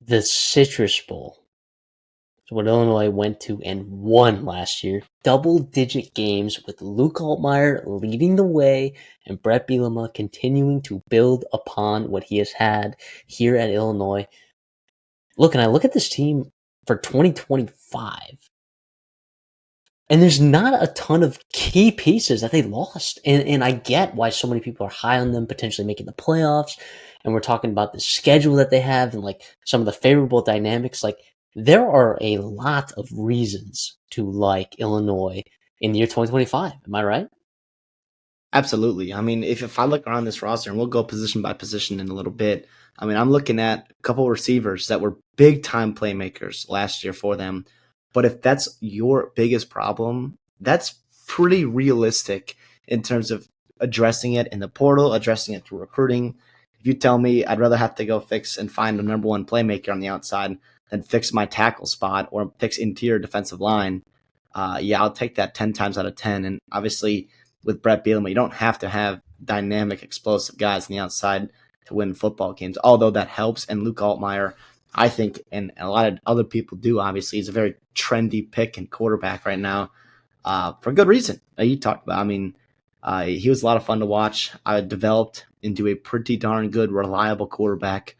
the Citrus Bowl is what Illinois went to and won last year. Double-digit games with Luke Altmaier leading the way and Brett Bielema continuing to build upon what he has had here at Illinois. Look, and I look at this team for 2025, and there's not a ton of key pieces that they lost. And I get why so many people are high on them potentially making the playoffs. And we're talking about the schedule that they have and like some of the favorable dynamics. Like there are a lot of reasons to like Illinois in the year 2025. Am I right? Absolutely. I mean, if I look around this roster, and we'll go position by position in a little bit, I mean, I'm looking at a couple receivers that were big time playmakers last year for them. But if that's your biggest problem, that's pretty realistic in terms of addressing it in the portal, addressing it through recruiting. If you tell me I'd rather have to go fix and find a number one playmaker on the outside than fix my tackle spot or fix interior defensive line, yeah, I'll take that 10 times out of 10. And obviously, with Brett Bielema, you don't have to have dynamic, explosive guys on the outside to win football games, although that helps. And Luke Altmaier, I think, and a lot of other people do, obviously, he's a very trendy pick and quarterback right now for good reason. You talked about, I mean, he was a lot of fun to watch. I developed into a pretty darn good, reliable quarterback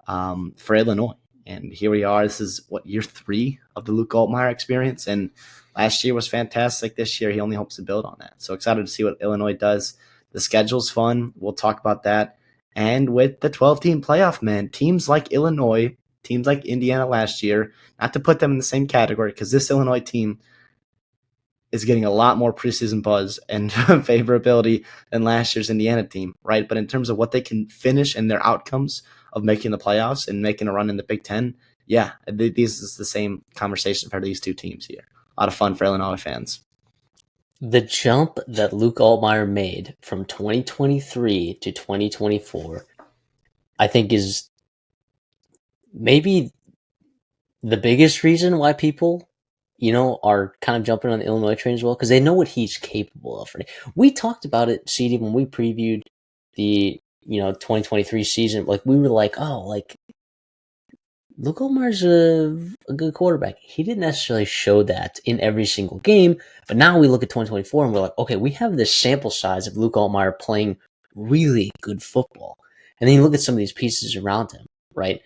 for Illinois. And here we are. This is, year 3 of the Luke Altmaier experience. And last year was fantastic. This year, he only hopes to build on that. So excited to see what Illinois does. The schedule's fun. We'll talk about that. And with the 12-team playoff, man, teams like Illinois, teams like Indiana last year, not to put them in the same category, because this Illinois team is getting a lot more preseason buzz and favorability than last year's Indiana team, right? But in terms of what they can finish and their outcomes of making the playoffs and making a run in the Big Ten, yeah, this is the same conversation for these two teams here. A lot of fun for Illinois fans. The jump that Luke Altmaier made from 2023 to 2024, I think is maybe the biggest reason why people, are kind of jumping on the Illinois train as well, because they know what he's capable of. Right? We talked about it, CD, when we previewed the 2023 season. Like we were like, oh, like Luke Altmaier's a good quarterback. He didn't necessarily show that in every single game, but now we look at 2024 and we're like, okay, we have this sample size of Luke Altmaier playing really good football. And then you look at some of these pieces around him, right?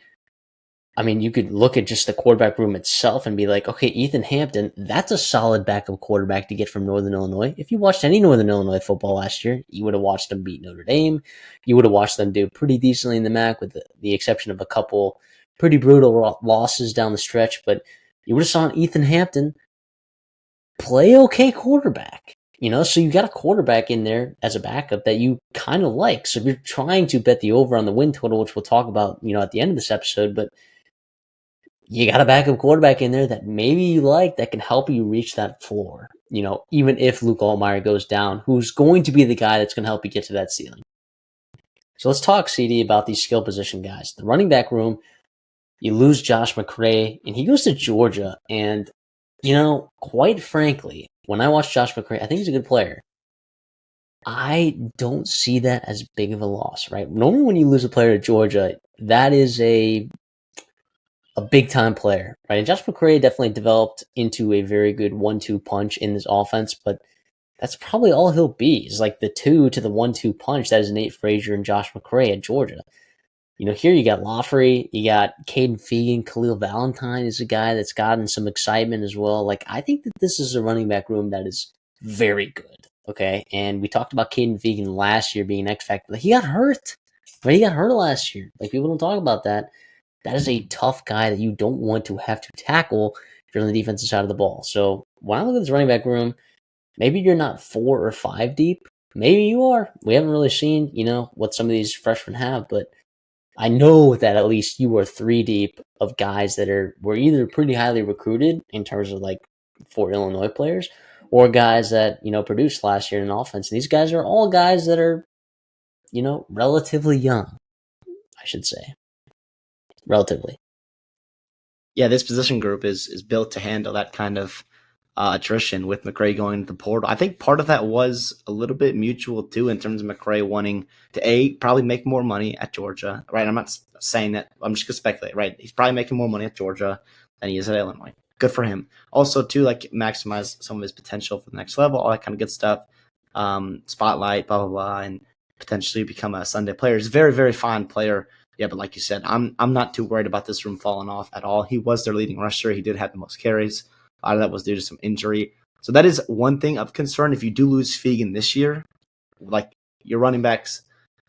I mean, you could look at just the quarterback room itself and be like, okay, Ethan Hampton, that's a solid backup quarterback to get from Northern Illinois. If you watched any Northern Illinois football last year, you would have watched them beat Notre Dame. You would have watched them do pretty decently in the MAC, with the exception of a couple pretty brutal losses down the stretch. But you would have saw Ethan Hampton play okay quarterback. So you got a quarterback in there as a backup that you kind of like. So if you're trying to bet the over on the win total, which we'll talk about, at the end of this episode, but you got a backup quarterback in there that maybe you like that can help you reach that floor, even if Luke Altmaier goes down, who's going to be the guy that's going to help you get to that ceiling. So let's talk, CD, about these skill position guys. The running back room, you lose Josh McCray, and he goes to Georgia. And, quite frankly, when I watch Josh McCray, I think he's a good player. I don't see that as big of a loss, right? Normally when you lose a player to Georgia, that is a big-time player, right? And Josh McCray definitely developed into a very good 1-2 punch in this offense, but that's probably all he'll be, is like the 2 to the 1-2 punch that is Nate Frazier and Josh McCray at Georgia. Here you got Lafrey, you got Caden Fegan, Khalil Valentine is a guy that's gotten some excitement as well. Like, I think that this is a running back room that is very good, okay? And we talked about Caden Fegan last year being an X factor. Like, he got hurt, right? He got hurt last year. Like, people don't talk about that. That is a tough guy that you don't want to have to tackle if you're on the defensive side of the ball. So when I look at this running back room, maybe you're not 4 or 5 deep. Maybe you are. We haven't really seen, what some of these freshmen have, but I know that at least you are 3 deep of guys that were either pretty highly recruited in terms of like for Illinois players, or guys that, produced last year in offense. And these guys are all guys that are, relatively young, I should say. Relatively. Yeah, this position group is built to handle that kind of attrition with McCray going to the portal. I think part of that was a little bit mutual too, in terms of McCray wanting to probably make more money at Georgia, right? I'm not saying that. I'm just gonna speculate, right? He's probably making more money at Georgia than he is at Illinois. Good for him. Also, too, like maximize some of his potential for the next level, all that kind of good stuff. Spotlight, blah blah blah, and potentially become a Sunday player. He's a very very fine player. Yeah, but like you said, I'm not too worried about this room falling off at all. He was their leading rusher. He did have the most carries. A lot of that was due to some injury. So that is one thing of concern. If you do lose Fegan this year, like your running backs,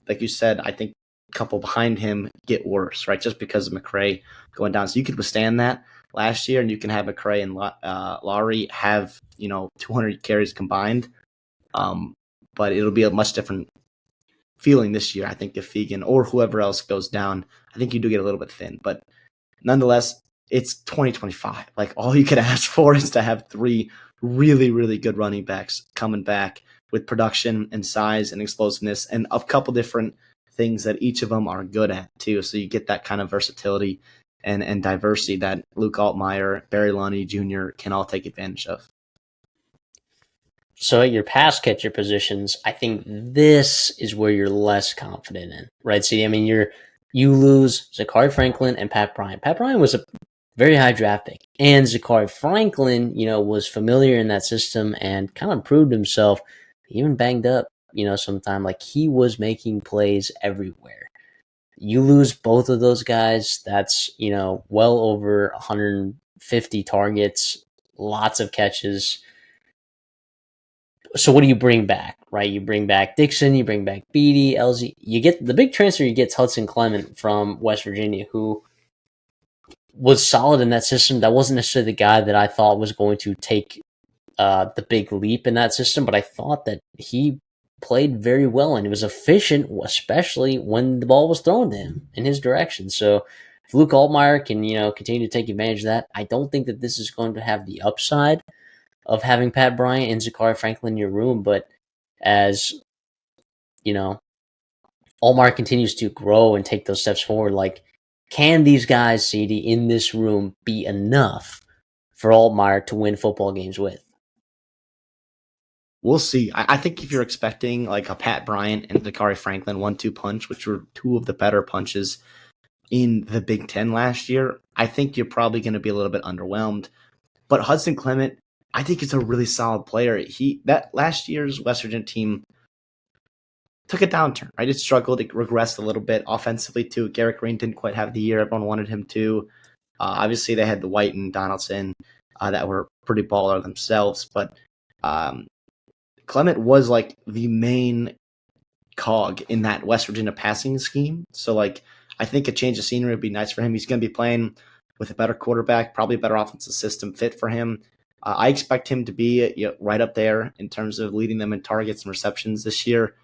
like you said, I think a couple behind him get worse, right? Just because of McCray going down. So you could withstand that last year, and you can have McCray and Lowry have 200 carries combined. But it'll be a much different feeling this year. I think if Fegan or whoever else goes down, I think you do get a little bit thin. But nonetheless, it's 2025. Like all you could ask for is to have 3 really, really good running backs coming back with production and size and explosiveness and a couple different things that each of them are good at too. So you get that kind of versatility and diversity that Luke Altmaier, Barry Lunny Jr. can all take advantage of. So at your pass catcher positions, I think this is where you're less confident in, right? See, I mean, you lose Zachary Franklin and Pat Bryant. Pat Bryant was a very high draft pick, and Zachary Franklin, was familiar in that system and kind of proved himself, even banged up, sometime. Like he was making plays everywhere. You lose both of those guys, that's, well over 150 targets, lots of catches. So what do you bring back, right? You bring back Dixon, you bring back Beatty, LZ. You get the big transfer. You get Hudson Clement from West Virginia, who was solid in that system. That wasn't necessarily the guy that I thought was going to take the big leap in that system, but I thought that he played very well and he was efficient, especially when the ball was thrown to him in his direction. So if Luke Altmaier can, continue to take advantage of that, I don't think that this is going to have the upside of having Pat Bryant and Zachary Franklin in your room. But as, Altmaier continues to grow and take those steps forward, like, can these guys, CD, in this room be enough for Altmaier to win football games with? We'll see. I think if you're expecting like a Pat Bryant and Zachary Franklin 1-2 punch, which were 2 of the better punches in the Big Ten last year, I think you're probably going to be a little bit underwhelmed. But Hudson Clement, I think it's a really solid player. That last year's West Virginia team took a downturn, right? It struggled. It regressed a little bit offensively too. Garrett Green didn't quite have the year everyone wanted him to. Obviously, they had the White and Donaldson that were pretty baller themselves, but Clement was like the main cog in that West Virginia passing scheme. So like, I think a change of scenery would be nice for him. He's going to be playing with a better quarterback, probably a better offensive system fit for him. I expect him to be right up there in terms of leading them in targets and receptions this year.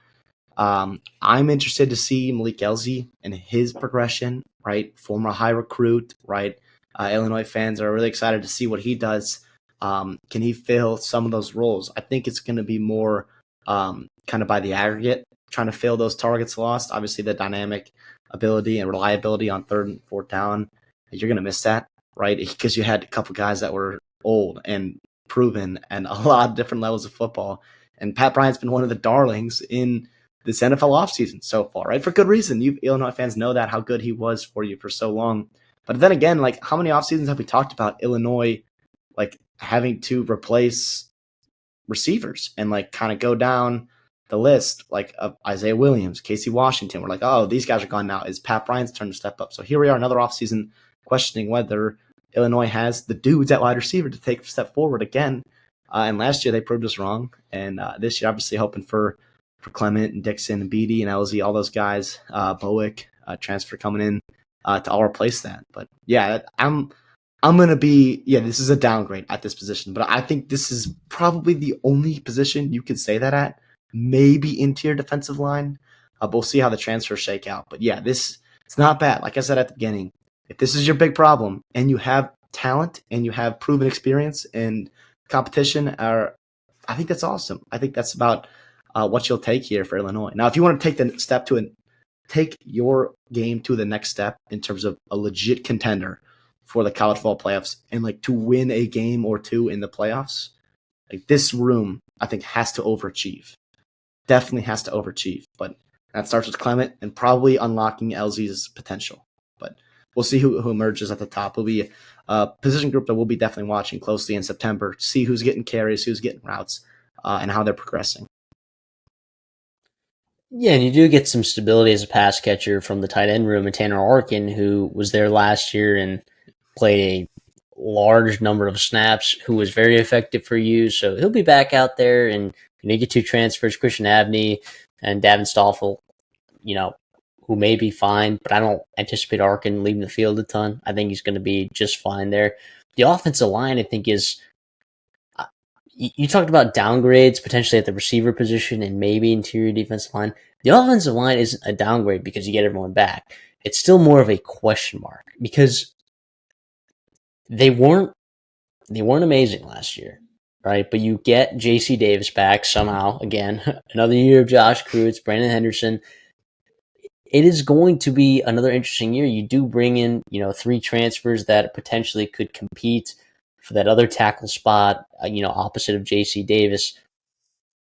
I'm interested to see Malik Elzy and his progression, right? Former high recruit, right? Illinois fans are really excited to see what he does. Can he fill some of those roles? I think it's going to be more kind of by the aggregate, trying to fill those targets lost. Obviously, the dynamic ability and reliability on 3rd and 4th down, you're going to miss that, right? Because you had a couple guys that were old and proven and a lot of different levels of football. And Pat Bryant's been one of the darlings in this NFL offseason so far, right? For good reason. You Illinois fans know that, how good he was for you for so long. But then again, like how many offseasons have we talked about Illinois like having to replace receivers and like kind of go down the list like of Isaiah Williams, Casey Washington. We're like, oh, these guys are gone now. It's Pat Bryant's turn to step up. So here we are, another offseason questioning whether Illinois has the dudes at wide receiver to take a step forward again. And last year they proved us wrong. And this year, obviously hoping for Clement and Dixon and Beatty and LZ, all those guys, Bowick, transfer coming in to all replace that. But yeah, I'm going to be, this is a downgrade at this position, but I think this is probably the only position you could say that at, maybe interior defensive line. But we'll see how the transfers shake out. But yeah, it's not bad. Like I said at the beginning, if this is your big problem and you have talent and you have proven experience and competition, I think that's awesome. I think that's about what you'll take here for Illinois. Now, if you want to take the step take your game to the next step in terms of a legit contender, for the college football playoffs and like to win a game or two in the playoffs, like this room, I think has to overachieve. Definitely has to overachieve. But that starts with Clement and probably unlocking LZ's potential. But we'll see who emerges at the top. It'll be a position group that we'll be definitely watching closely in September to see who's getting carries, who's getting routes, and how they're progressing. Yeah, and you do get some stability as a pass catcher from the tight end room, and Tanner Arkin, who was there last year and played a large number of snaps, who was very effective for you. So he'll be back out there, and you get 2 transfers, Christian Abney and Davin Stoffel, who may be fine, but I don't anticipate Arkin leaving the field a ton. I think he's going to be just fine there. The offensive line, I think, is you talked about downgrades potentially at the receiver position and maybe interior defensive line. The offensive line isn't a downgrade because you get everyone back. It's still more of a question mark because they weren't amazing last year, right? But you get J.C. Davis back somehow again. Another year of Josh Kreutz, Brandon Henderson. It is going to be another interesting year. You do bring in 3 transfers that potentially could compete for that other tackle spot, opposite of J.C. Davis.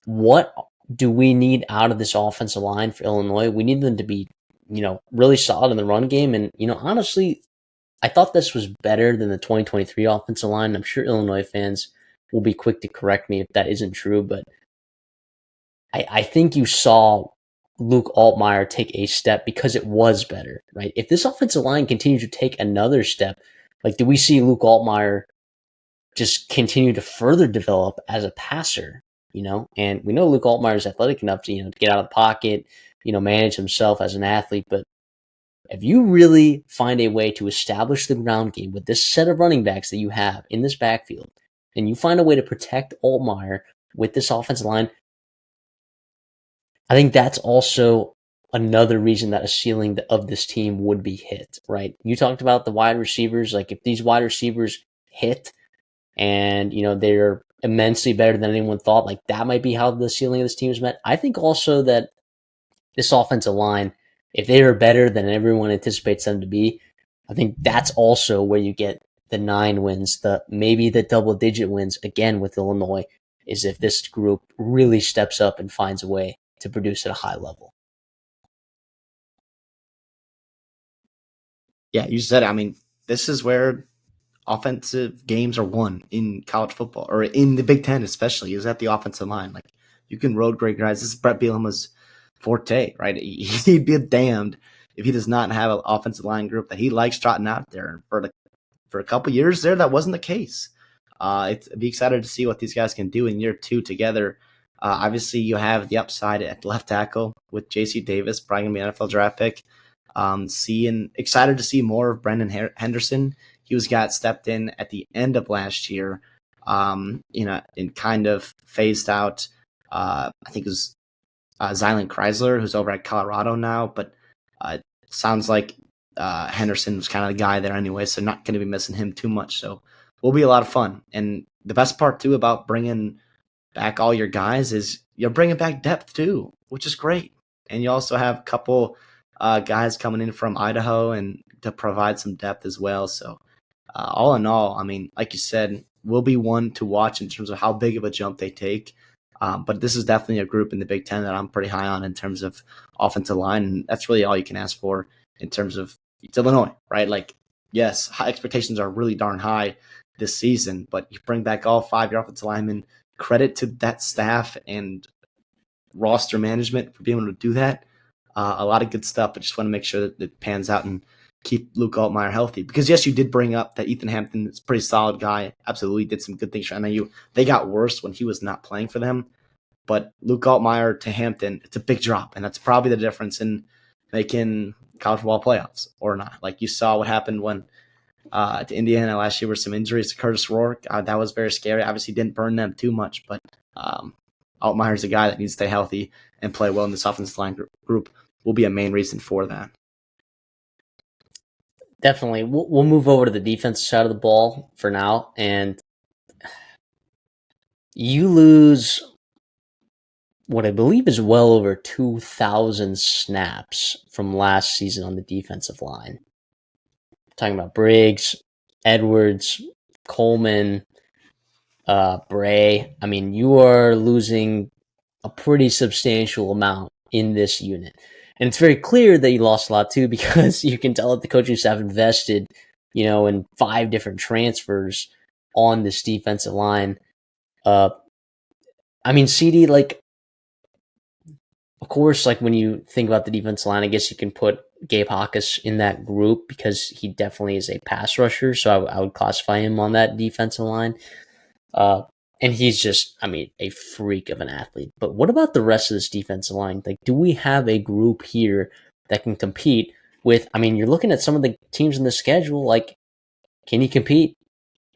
What do we need out of this offensive line for Illinois? We need them to be, really solid in the run game. And, honestly, I thought this was better than the 2023 offensive line. I'm sure Illinois fans will be quick to correct me if that isn't true, but I think you saw Luke Altmaier take a step because it was better, right? If this offensive line continues to take another step, like do we see Luke Altmaier just continue to further develop as a passer, And we know Luke Altmaier is athletic enough to, to get out of the pocket, manage himself as an athlete. But if you really find a way to establish the ground game with this set of running backs that you have in this backfield, and you find a way to protect Altmaier with this offensive line, I think that's also another reason that a ceiling of this team would be hit, right? You talked about the wide receivers. Like if these wide receivers hit and, they're immensely better than anyone thought, like that might be how the ceiling of this team is met. I think also that this offensive line, if they are better than everyone anticipates them to be, I think that's also where you get the 9 wins, maybe the double-digit wins again with Illinois, is if this group really steps up and finds a way to produce at a high level. Yeah, you said it. I mean, this is where offensive games are won in college football or in the Big Ten, especially, is at the offensive line. Like you can road grade guys. This is Brett Bielema's forte, right? He'd be damned if he does not have an offensive line group that he likes trotting out there. For a couple years there, that wasn't the case. I'd be excited to see what these guys can do in year 2 together. Obviously, you have the upside at left tackle with J.C. Davis, probably going to be an NFL draft pick. Excited to see more of Brendan Henderson. He got stepped in at the end of last year, and kind of phased out. I think it was Zylan Chrysler, who's over at Colorado now, but it sounds like Henderson was kind of the guy there anyway, so not going to be missing him too much. So will be a lot of fun. And the best part too about bringing back all your guys is you're bringing back depth too, which is great. And you also have a couple guys coming in from Idaho and to provide some depth as well. So all in all, I mean, like you said, will be one to watch in terms of how big of a jump they take. But this is definitely a group in the Big Ten that I'm pretty high on in terms of offensive line. And that's really all you can ask for in terms of it's Illinois, right? Like, yes, high expectations are really darn high this season, but you bring back all 5 your offensive linemen. Credit to that staff and roster management for being able to do that. A lot of good stuff, but just want to make sure that it pans out and keep Luke Altmaier healthy. Because yes, you did bring up that Ethan Hampton is a pretty solid guy. Absolutely did some good things for NIU. They got worse when he was not playing for them. But Luke Altmaier to Hampton, it's a big drop, and that's probably the difference in making college football playoffs or not. Like you saw what happened when to Indiana last year with some injuries to Curtis Rourke. That was very scary. Obviously didn't burn them too much, but Altmaier's a guy that needs to stay healthy and play well in this offensive line group will be a main reason for that. Definitely. We'll move over to the defensive side of the ball for now. And you lose what I believe is well over 2,000 snaps from last season on the defensive line. Talking about Briggs, Edwards, Coleman, Bray. I mean, you are losing a pretty substantial amount in this unit. And it's very clear that you lost a lot too, because you can tell that the coaching staff invested, in 5 different transfers on this defensive line. I mean, CD, like, of course, like when you think about the defensive line, I guess you can put Gabe Hawkes in that group because he definitely is a pass rusher. So I would classify him on that defensive line. And he's just, I mean, a freak of an athlete. But what about the rest of this defensive line? Like, do we have a group here that can compete with, I mean, you're looking at some of the teams in the schedule, like, can you compete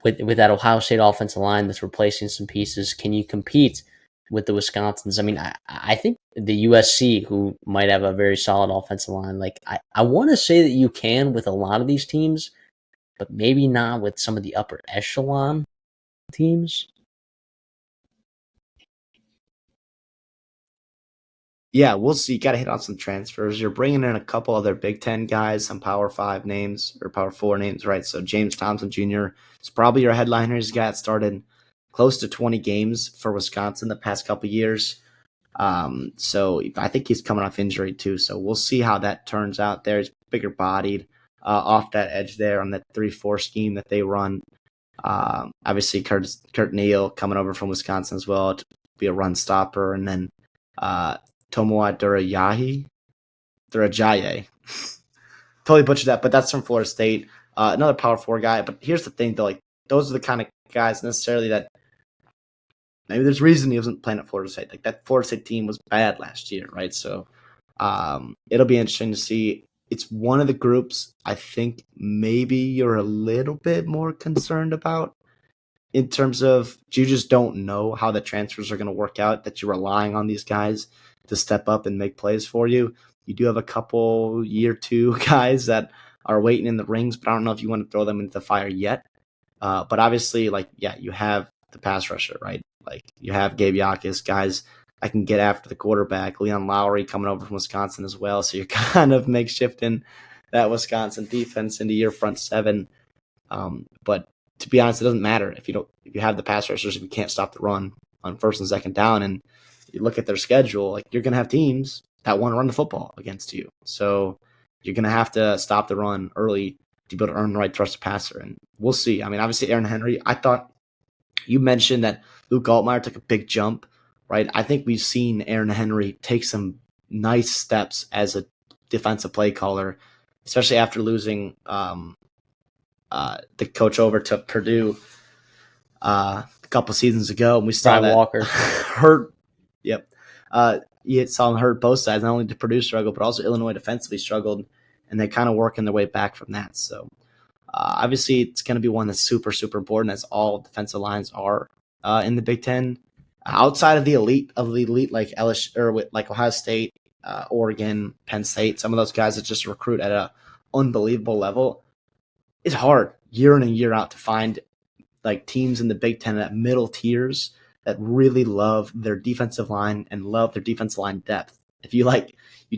with that Ohio State offensive line that's replacing some pieces? Can you compete with the Wisconsins? I mean, I think the USC, who might have a very solid offensive line, like, I want to say that you can with a lot of these teams, but maybe not with some of the upper echelon teams. Yeah, we'll see. You got to hit on some transfers. You're bringing in a couple other Big Ten guys, some Power 5 names or Power 4 names, right? So James Thompson Jr. is probably your headliner. He's got started close to 20 games for Wisconsin the past couple years. So I think he's coming off injury too. So we'll see how that turns out there. He's bigger bodied off that edge there on that 3-4 scheme that they run. Obviously, Kurt Neal coming over from Wisconsin as well to be a run stopper. And then Tomoa Durajaye. Totally butchered that, but that's from Florida State. Another Power 4 guy. But here's the thing, though. Like, those are the kind of guys necessarily that maybe there's reason he wasn't playing at Florida State. Like, that Florida State team was bad last year, right? So it'll be interesting to see. It's one of the groups I think maybe you're a little bit more concerned about in terms of you just don't know how the transfers are going to work out, that you're relying on these guys to step up and make plays for you. You do have a couple year 2 guys that are waiting in the rings, but I don't know if you want to throw them into the fire yet. But obviously, like, yeah, you have the pass rusher, right? Like, you have Gabe Yakis, guys I can get after the quarterback. Leon Lowry coming over from Wisconsin as well. So you're kind of makeshifting that Wisconsin defense into your front 7. But to be honest, it doesn't matter if you have the pass rushers, if you can't stop the run on first and second down. And you look at their schedule, like, you're going to have teams that want to run the football against you. So you're going to have to stop the run early to be able to earn the right trust of passer. And we'll see. I mean, obviously, Aaron Henry, I thought you mentioned that Luke Altmaier took a big jump, right? I think we've seen Aaron Henry take some nice steps as a defensive play caller, especially after losing the coach over to Purdue a couple seasons ago. And we saw Brian that Walker hurt. Yep. You saw him hurt both sides. Not only did Purdue struggle, but also Illinois defensively struggled, and they kind of working their way back from that. So obviously, it's going to be one that's super, super important, as all defensive lines are in the Big Ten. Outside of the elite like LSU or like Ohio State, Oregon, Penn State, some of those guys that just recruit at an unbelievable level, it's hard year in and year out to find like teams in the Big Ten at middle tiers that really love their defensive line and love their defensive line depth. If you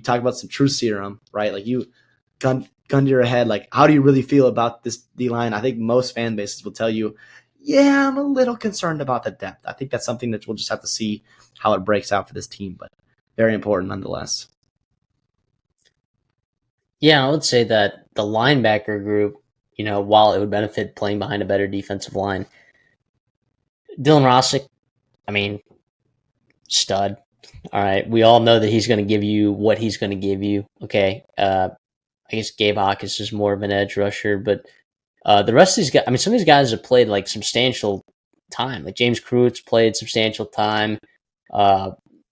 talk about some true serum, right? Like, you gun to your head, like, how do you really feel about this D line? I think most fan bases will tell you, yeah, I'm a little concerned about the depth. I think that's something that we'll just have to see how it breaks out for this team, but very important nonetheless. Yeah, I would say that the linebacker group, while it would benefit playing behind a better defensive line, Dylan Rossick, I mean, stud. All right, we all know that he's going to give you what he's going to give you. Okay, I guess Gabe Hawkins is more of an edge rusher, but the rest of these guys, I mean, some of these guys have played like substantial time. Like James Cruz played substantial time.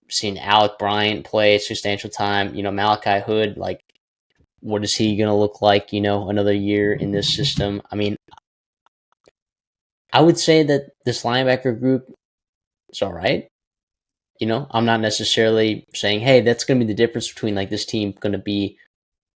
Seen Alec Bryant play substantial time. Malachi Hood, like, what is he going to look like, another year in this system? I mean, I would say that this linebacker group is all right. I'm not necessarily saying, hey, that's going to be the difference between like this team going to be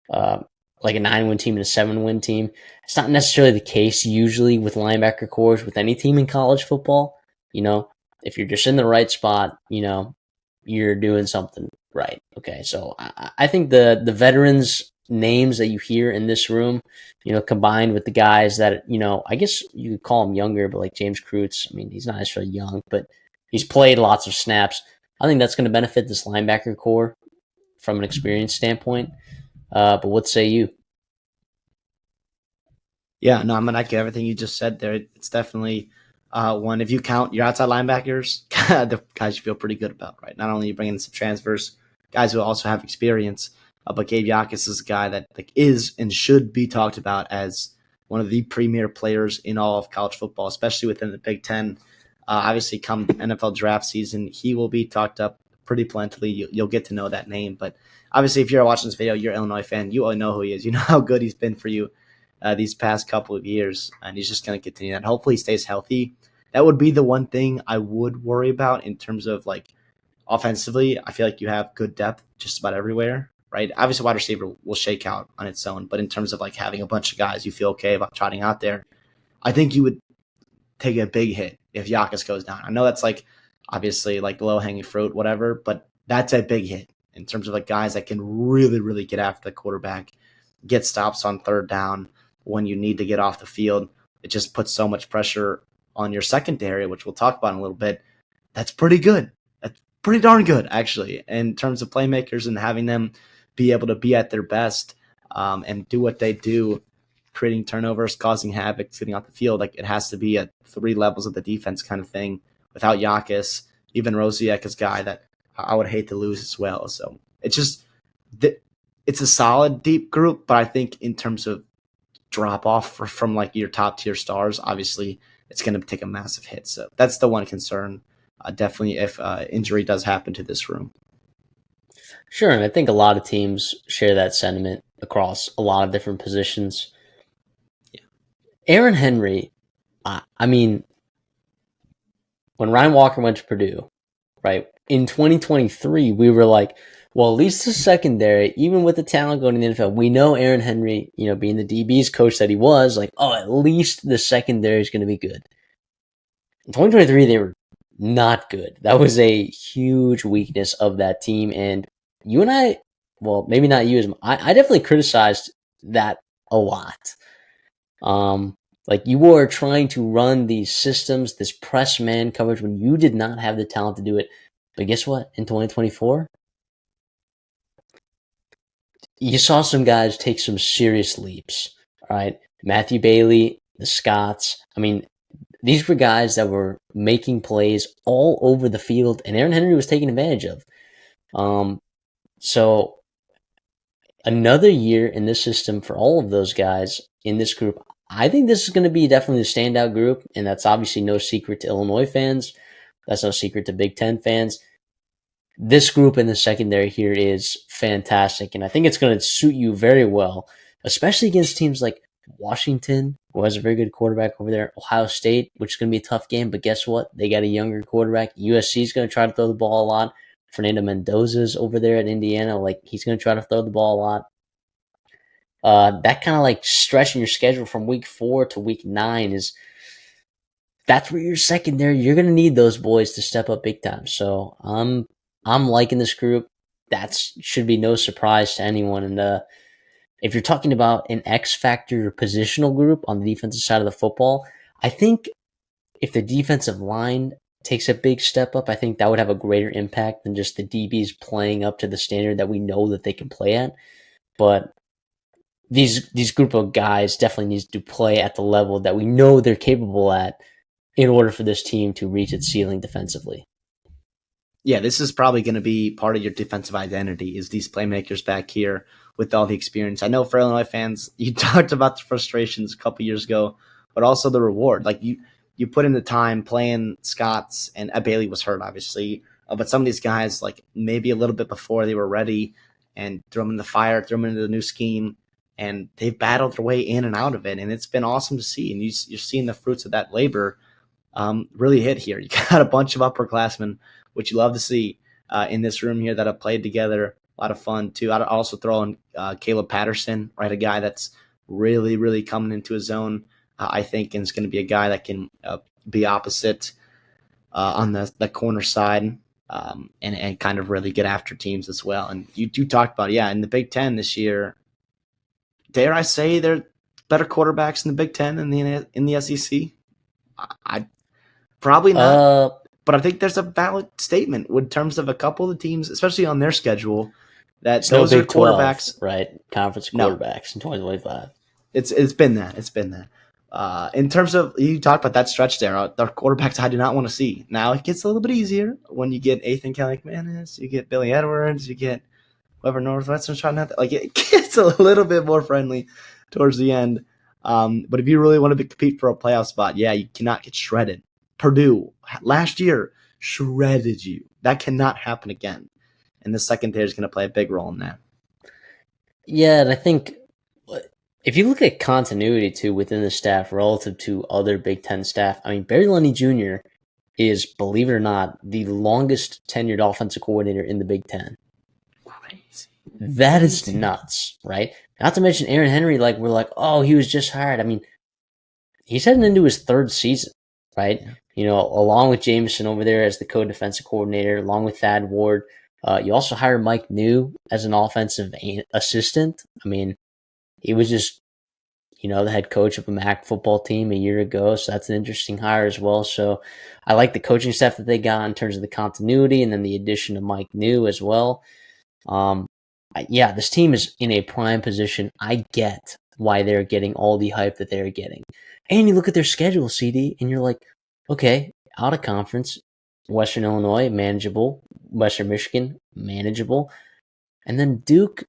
like a 9-win team and a 7-win team. It's not necessarily the case usually with linebacker cores with any team in college football. If you're just in the right spot, you're doing something right. Okay, so I think the veterans names that you hear in this room, combined with the guys that, I guess you could call him younger, but like James Kreutz, I mean, he's not necessarily young, but he's played lots of snaps. I think that's going to benefit this linebacker core from an experience standpoint. But what say you? Yeah, no, I'm gonna echo everything you just said there. It's definitely one. If you count your outside linebackers, the guys you feel pretty good about, right? Not only you bring in some transfers, guys who also have experience, but Gabe Yakas is a guy that like is and should be talked about as one of the premier players in all of college football, especially within the Big Ten. Obviously, come NFL draft season, he will be talked up pretty plentifully. You'll get to know that name, but obviously, if you're watching this video, you're an Illinois fan, you all know who he is. You know how good he's been for you these past couple of years, and he's just going to continue that. Hopefully, he stays healthy. That would be the one thing I would worry about in terms of like offensively. I feel like you have good depth just about everywhere, right? Obviously, wide receiver will shake out on its own, but in terms of like having a bunch of guys you feel okay about trotting out there, I think you would take a big hit if Yakas goes down. I know that's like obviously like low hanging fruit, whatever, but that's a big hit in terms of like guys that can really, really get after the quarterback, get stops on third down when you need to get off the field. It just puts so much pressure on your secondary, which we'll talk about in a little bit. That's pretty good. That's pretty darn good, actually, in terms of playmakers and having them be able to be at their best and do what they do, creating turnovers, causing havoc, getting off the field. Like it has to be at 3 levels of the defense kind of thing. Without Yakas, even Rosiek is a guy that I would hate to lose as well. So it's just it's a solid deep group, but I think in terms of drop off from like your top tier stars, obviously it's going to take a massive hit. So that's the one concern. Definitely if injury does happen to this room. Sure, and I think a lot of teams share that sentiment across a lot of different positions. Yeah. Aaron Henry, I mean, when Ryan Walker went to Purdue, right, in 2023, we were like, well, at least the secondary, even with the talent going to the NFL, we know Aaron Henry, being the DB's coach that he was, like, oh, at least the secondary is going to be good. In 2023, they were not good. That was a huge weakness of that team. And you and I, well, maybe not you as I definitely criticized that a lot. Like you were trying to run these systems, this press man coverage when you did not have the talent to do it. But guess what? In 2024, you saw some guys take some serious leaps. All right. Matthew Bailey, the Scots. I mean, these were guys that were making plays all over the field, and Aaron Henry was taking advantage of. So another year in this system for all of those guys in this group. I think this is going to be definitely the standout group, and that's obviously no secret to Illinois fans. That's no secret to Big Ten fans. This group in the secondary here is fantastic, and I think it's going to suit you very well, especially against teams like Washington, who has a very good quarterback over there, Ohio State, which is going to be a tough game, but guess what? They got a younger quarterback. USC is going to try to throw the ball a lot. Fernando Mendoza's over there at Indiana. Like, he's going to try to throw the ball a lot. That kind of like stretching your schedule from week 4 to week 9 that's where your secondary, you're going to need those boys to step up big time. So I'm liking this group. That should be no surprise to anyone. And if you're talking about an X factor positional group on the defensive side of the football, I think if the defensive line takes a big step up, I think that would have a greater impact than just the DBs playing up to the standard that we know that they can play at. But these group of guys definitely needs to play at the level that we know they're capable at in order for this team to reach its ceiling defensively. Yeah, this is probably going to be part of your defensive identity is these playmakers back here with all the experience. I know for Illinois fans, you talked about the frustrations a couple years ago, but also the reward. Like you put in the time playing Scots, and Bailey was hurt, obviously, but some of these guys, like maybe a little bit before they were ready, and throw them in the fire, throw them into the new scheme, and they've battled their way in and out of it, and it's been awesome to see. And you're seeing the fruits of that labor really hit here. You got a bunch of upperclassmen, which you love to see in this room here that have played together. A lot of fun, too. I'd also throw in Caleb Patterson, right? A guy that's really, really coming into his own, I think, and is going to be a guy that can be opposite on the corner side and kind of really get after teams as well. And you talked about, in the Big Ten this year, dare I say they're better quarterbacks in the Big Ten and in the SEC? I probably not, Uh, but I think there's a valid statement in terms of a couple of the teams, especially on their schedule, that it's no those are Big 12, quarterbacks. right? Conference No, quarterbacks in 2025. it's been that. It's been that. In terms of you talked about that stretch there, the quarterbacks I do not want to see. Now it gets a little bit easier when you get Ethan Kelly McManus, you get Billy Edwards, you get whoever Northwestern's trying to like. It gets a little bit more friendly towards the end. But if you really want to compete for a playoff spot, yeah, you cannot get shredded. Purdue last year shredded you. That cannot happen again. And the secondary is going to play a big role in that. Yeah, and I think if you look at continuity too within the staff relative to other Big Ten staff, I mean Barry Lundy Jr. is, believe it or not, the longest tenured offensive coordinator in the Big Ten. Crazy. That is nuts, right? Not to mention Aaron Henry, like we're like, oh, he was just hired. I mean, he's heading into his third season, right? Yeah. You know, along with Jameson over there as the co-defensive coordinator, along with Thad Ward. You also hire Mike New as an offensive assistant. I mean, he was just, you know, the head coach of a MAC football team a year ago, so that's an interesting hire as well. So I like the coaching staff that they got in terms of the continuity and then the addition of Mike New as well. Yeah, this team is in a prime position. I get why they're getting all the hype that they're getting. And you look at their schedule, CD, and you're like, okay, out of conference, Western Illinois, manageable. Western Michigan, manageable. And then Duke,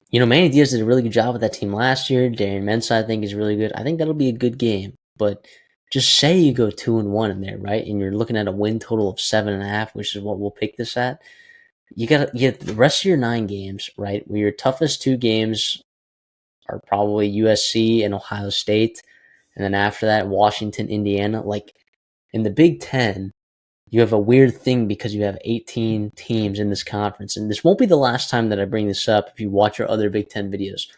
you know, Manny Diaz did a really good job with that team last year. Darian Mensah, I think, is really good. I think that'll be a good game. But just say you go 2-1 in there, right? And you're looking at a win total of 7.5, which is what we'll pick this at. You got to get the rest of your 9 games, right? Where your toughest 2 games are probably USC and Ohio State. And then after that, Washington, Indiana. Like in the Big Ten, you have a weird thing because you have 18 teams in this conference. And this won't be the last time that I bring this up if you watch our other Big Ten videos.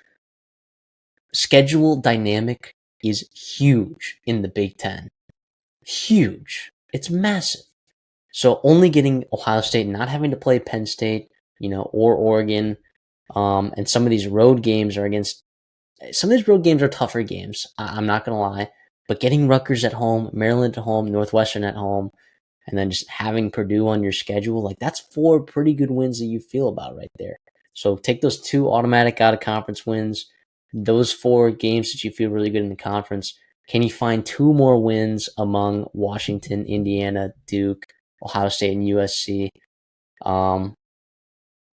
Schedule dynamic is huge in the Big Ten. Huge. It's massive. So only getting Ohio State, not having to play Penn State, you know, or Oregon, and some of these road games are tougher games. I'm not going to lie. But getting Rutgers at home, Maryland at home, Northwestern at home, and then just having Purdue on your schedule, like that's 4 pretty good wins that you feel about right there. So take those 2 automatic out-of-conference wins, those 4 games that you feel really good in the conference. Can you find 2 more wins among Washington, Indiana, Duke, Ohio State, and USC,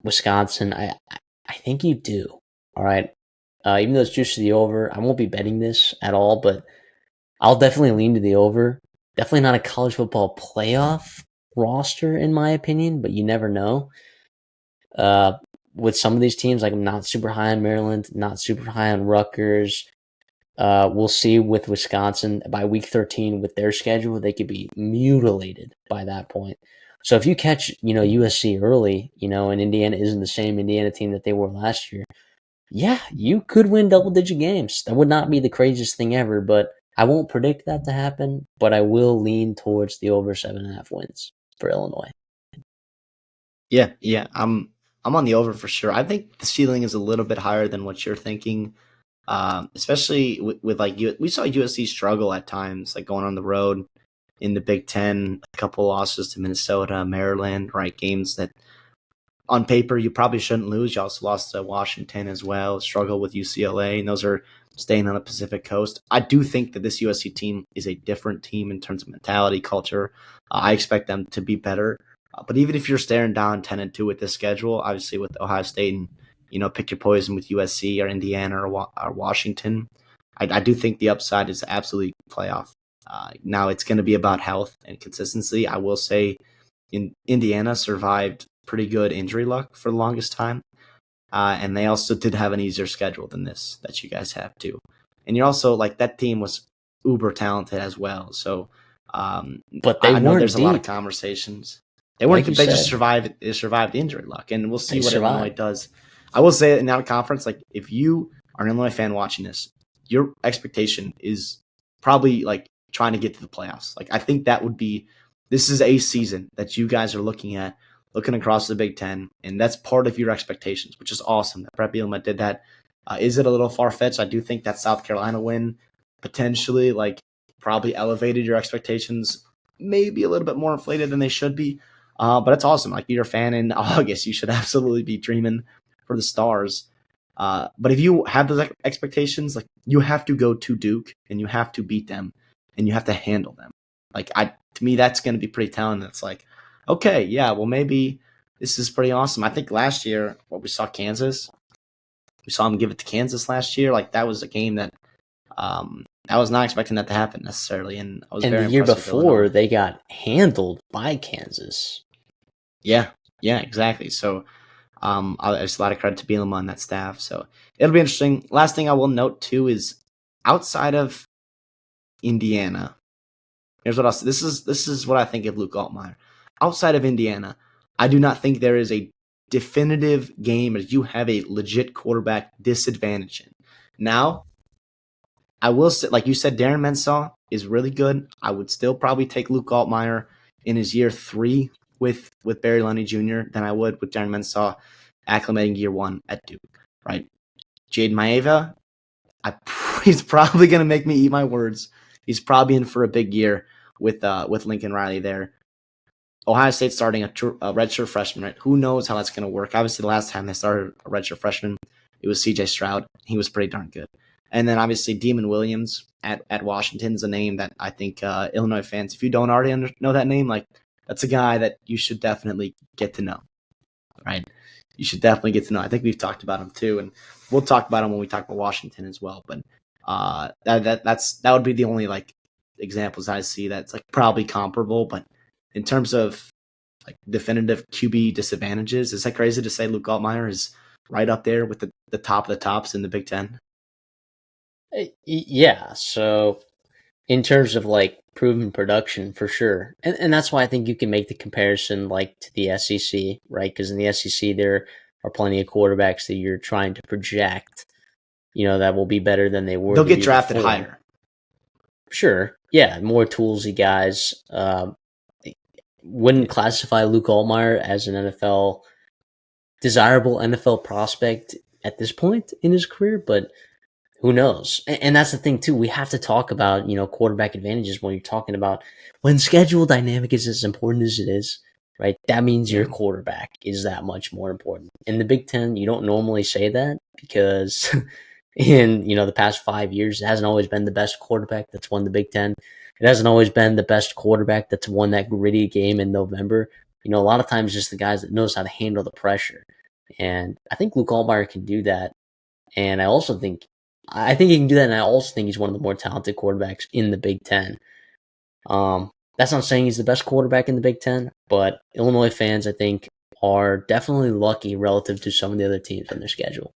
Wisconsin? I think you do. All right. Even though it's juice to the over, I won't be betting this at all, but I'll definitely lean to the over. Definitely not a college football playoff roster, in my opinion, but you never know. With some of these teams, like I'm not super high on Maryland, not super high on Rutgers. We'll see with Wisconsin by week 13 with their schedule, they could be mutilated by that point. So if you catch, you know, USC early, you know, and Indiana isn't the same Indiana team that they were last year, yeah, you could win double-digit games. That would not be the craziest thing ever, but I won't predict that to happen, but I will lean towards the over 7.5 wins for Illinois. Yeah, I'm on the over for sure. I think the ceiling is a little bit higher than what you're thinking, especially with like we saw USC struggle at times, like going on the road in the Big Ten, a couple losses to Minnesota, Maryland, right? Games that on paper you probably shouldn't lose. You also lost to Washington as well, struggle with UCLA, and those are staying on the Pacific Coast. I do think that this USC team is a different team in terms of mentality, culture. I expect them to be better. But even if you're staring down 10-2 with this schedule, obviously with Ohio State and, you know, pick your poison with USC or Indiana or Washington, I do think the upside is absolutely playoff. Now it's going to be about health and consistency. I will say Indiana survived pretty good injury luck for the longest time. And they also did have an easier schedule than this that you guys have too. And you're also like that team was uber talented as well. So But they I know weren't there's a lot of deep. conversations. They weren't. Like you They just said. survived injury luck, and we'll see They what Illinois survived. does. I will say in that conference, like if you are an Illinois fan watching this, your expectation is probably like trying to get to the playoffs. Like I think that would be. This is a season that you guys are looking at looking across the Big Ten, and that's part of your expectations, which is awesome that Brett Bielema did that. Is it a little far-fetched? I do think that South Carolina win potentially probably elevated your expectations, maybe a little bit more inflated than they should be. But it's awesome. Like, you're a fan in August, you should absolutely be dreaming for the Stars. But if you have those expectations, you have to go to Duke and you have to beat them and you have to handle them. To me, that's going to be pretty telling. It's okay, yeah, well, maybe this is pretty awesome. I think last year, we saw Kansas. We saw them give it to Kansas last year. That was a game that I was not expecting that to happen necessarily, and I was very the year impressed with before Illinois. they got handled by Kansas. Yeah, exactly. So there's a lot of credit to Bielema on that staff. So it'll be interesting. Last thing I will note too is outside of Indiana. Here's what I'll say. This is what I think of Luke Altmaier. Outside of Indiana, I do not think there is a definitive game as you have a legit quarterback disadvantage in. Now, I will say, like you said, Darren Mensah is really good. I would still probably take Luke Altmaier in his year 3 with Barry Lundy Jr. than I would with Darren Mensah acclimating year 1 at Duke, right? Jade Maeva, he's probably going to make me eat my words. He's probably in for a big year with Lincoln Riley there. Ohio State starting a redshirt freshman, right? Who knows how that's going to work? Obviously, the last time they started a redshirt freshman, it was C.J. Stroud. He was pretty darn good. And then obviously Demon Williams at Washington is a name that I think Illinois fans, if you don't already know that name, that's a guy that you should definitely get to know, right? You should definitely get to know. I think we've talked about him too, and we'll talk about him when we talk about Washington as well. But that would be the only examples I see that's probably comparable. But in terms of definitive QB disadvantages, is that crazy to say Luke Altmaier is right up there with the top of the tops in the Big Ten? Yeah, so in terms of proven production, for sure, and that's why I think you can make the comparison to the SEC, right? Because in the SEC there are plenty of quarterbacks that you're trying to project, that will be better than they were. They'll get drafted higher. Sure, yeah, more toolsy guys. Wouldn't classify Luke Altmaier as an desirable NFL prospect at this point in his career, but who knows? And that's the thing too. We have to talk about, quarterback advantages when you're talking about when schedule dynamic is as important as it is, right? That means your quarterback is that much more important. In the Big Ten, you don't normally say that because in, the past 5 years, it hasn't always been the best quarterback that's won the Big Ten. It hasn't always been the best quarterback that's won that gritty game in November. A lot of times just the guys that knows how to handle the pressure. And I think Luke Altmaier can do that. And I think he can do that, and I also think he's one of the more talented quarterbacks in the Big Ten. That's not saying he's the best quarterback in the Big Ten, but Illinois fans, I think, are definitely lucky relative to some of the other teams on their schedule.